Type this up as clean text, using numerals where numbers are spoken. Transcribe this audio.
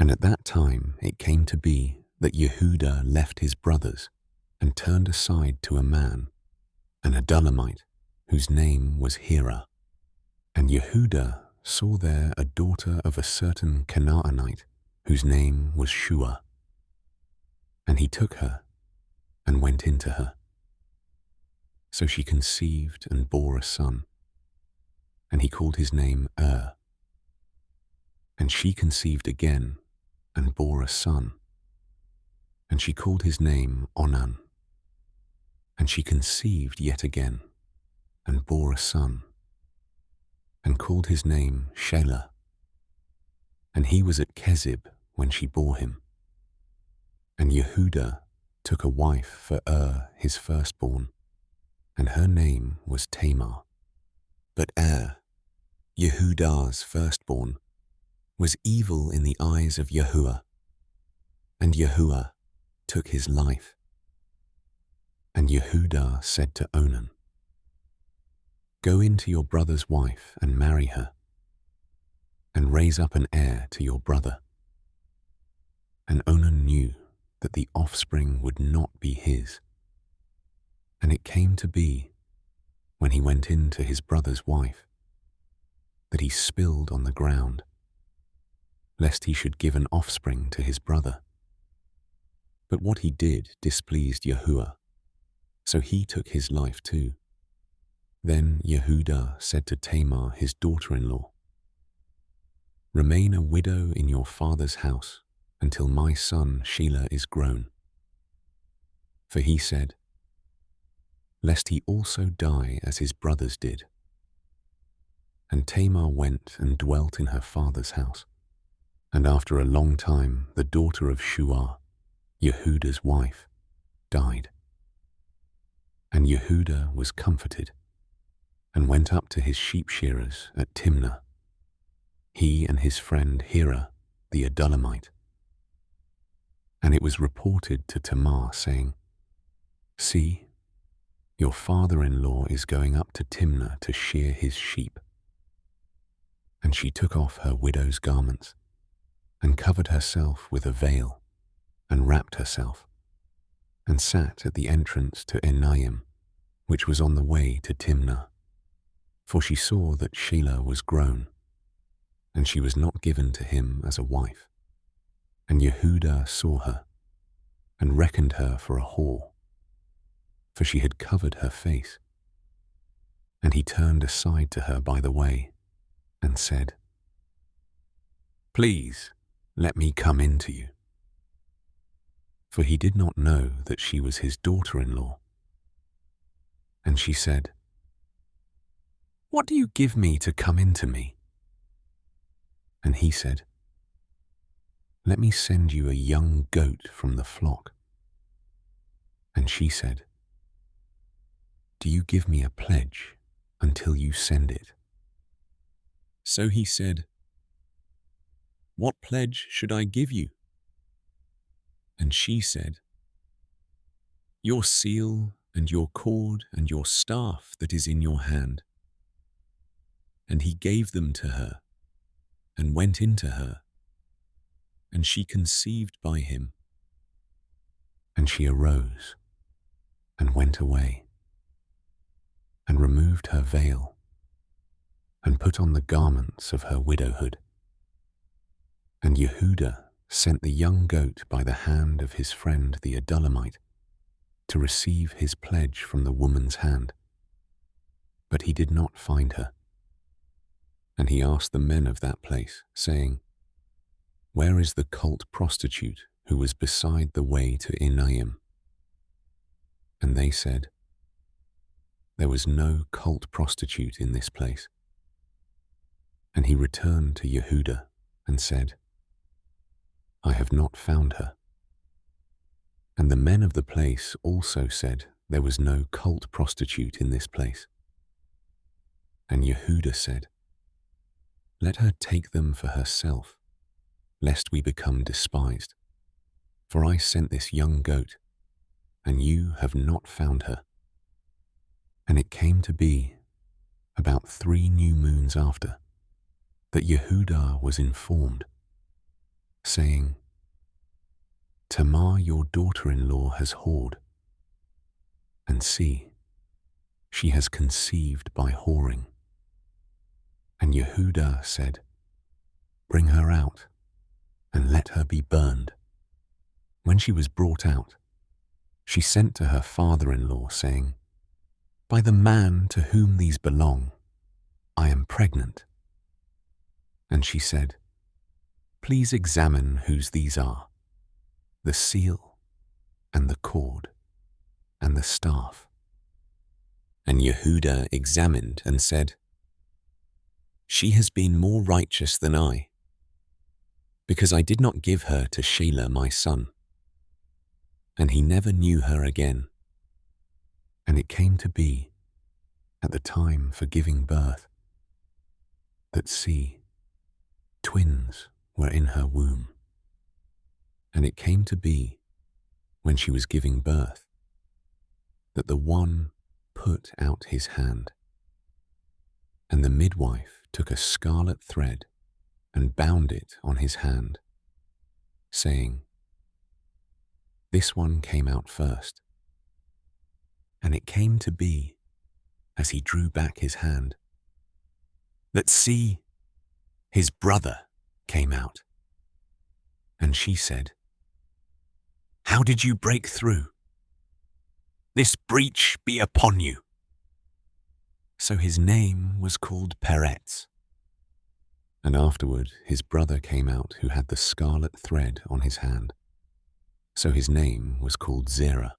And at that time it came to be that Yehuda left his brothers and turned aside to a man, an Adullamite, whose name was Hira. And Yehuda saw there a daughter of a certain Canaanite, whose name was Shua. And he took her and went into her. So she conceived and bore a son, and he called his name And she conceived again and bore a son, and she called his name Onan. And she conceived yet again and bore a son, and called his name Shelah. And he was at Kezib when she bore him. And Yehuda took a wife for his firstborn, and her name was Tamar. But Yehuda's firstborn, was evil in the eyes of Yahuwah, and Yahuwah took his life. And Yehuda said to Onan, "Go into your brother's wife and marry her, and raise up an heir to your brother." And Onan knew that the offspring would not be his. And it came to be, when he went in to his brother's wife, that he spilled on the ground, lest he should give an offspring to his brother. But what he did displeased Yahuwah, so he took his life too. Then Yehuda said to Tamar, his daughter-in-law, "Remain a widow in your father's house until my son Shelah is grown." For he said, "Lest he also die as his brothers did." And Tamar went and dwelt in her father's house. And after a long time, the daughter of Shua, Yehuda's wife, died. And Yehuda was comforted, and went up to his sheep shearers at Timnah, he and his friend Hira the Adullamite. And it was reported to Tamar, saying, "See, your father-in-law is going up to Timnah to shear his sheep." And she took off her widow's garments, and covered herself with a veil, and wrapped herself, and sat at the entrance to Enaim, which was on the way to Timnah. For she saw that Shelah was grown, and she was not given to him as a wife. And Yehuda saw her, and reckoned her for a whore, for she had covered her face. And he turned aside to her by the way, and said, "Please, let me come in to you." For he did not know that she was his daughter-in-law. And she said, "What do you give me to come in to me?" And he said, "Let me send you a young goat from the flock." And she said, "Do you give me a pledge until you send it?" So he said, "What pledge should I give you?" And she said, "Your seal and your cord and your staff that is in your hand." And he gave them to her, and went into her, and she conceived by him. And she arose, and went away, and removed her veil, and put on the garments of her widowhood. And Yehuda sent the young goat by the hand of his friend the Adullamite to receive his pledge from the woman's hand. But he did not find her. And he asked the men of that place, saying, "Where is the cult prostitute who was beside the way to Enaim?" And they said, "There was no cult prostitute in this place." And he returned to Yehuda and said, "I have not found her." And the men of the place also said, "There was no cult prostitute in this place." And Yehuda said, "Let her take them for herself, lest we become despised. For I sent this young goat, and you have not found her." And it came to be, about 3 new moons after, that Yehuda was informed, saying, Tamar your daughter-in-law has whored, and see, she has conceived by whoring. And Yehudah said, Bring her out, and let her be burned. When she was brought out, she sent to her father-in-law, saying, By the man to whom these belong, I am pregnant. And she said, Please examine whose these are, the seal, and the cord, and the staff. And Yehudah examined and said, She has been more righteous than I, because I did not give her to Shelah my son. And he never knew her again. And it came to be, at the time for giving birth, that see, twins were in her womb. And it came to be, when she was giving birth, that the one put out his hand. And the midwife took a scarlet thread and bound it on his hand, saying, This one came out first. And it came to be, as he drew back his hand, that see, his brother came out. And she said, How did you break through? This breach be upon you. So his name was called Peretz. And afterward his brother came out who had the scarlet thread on his hand. So his name was called Zerah.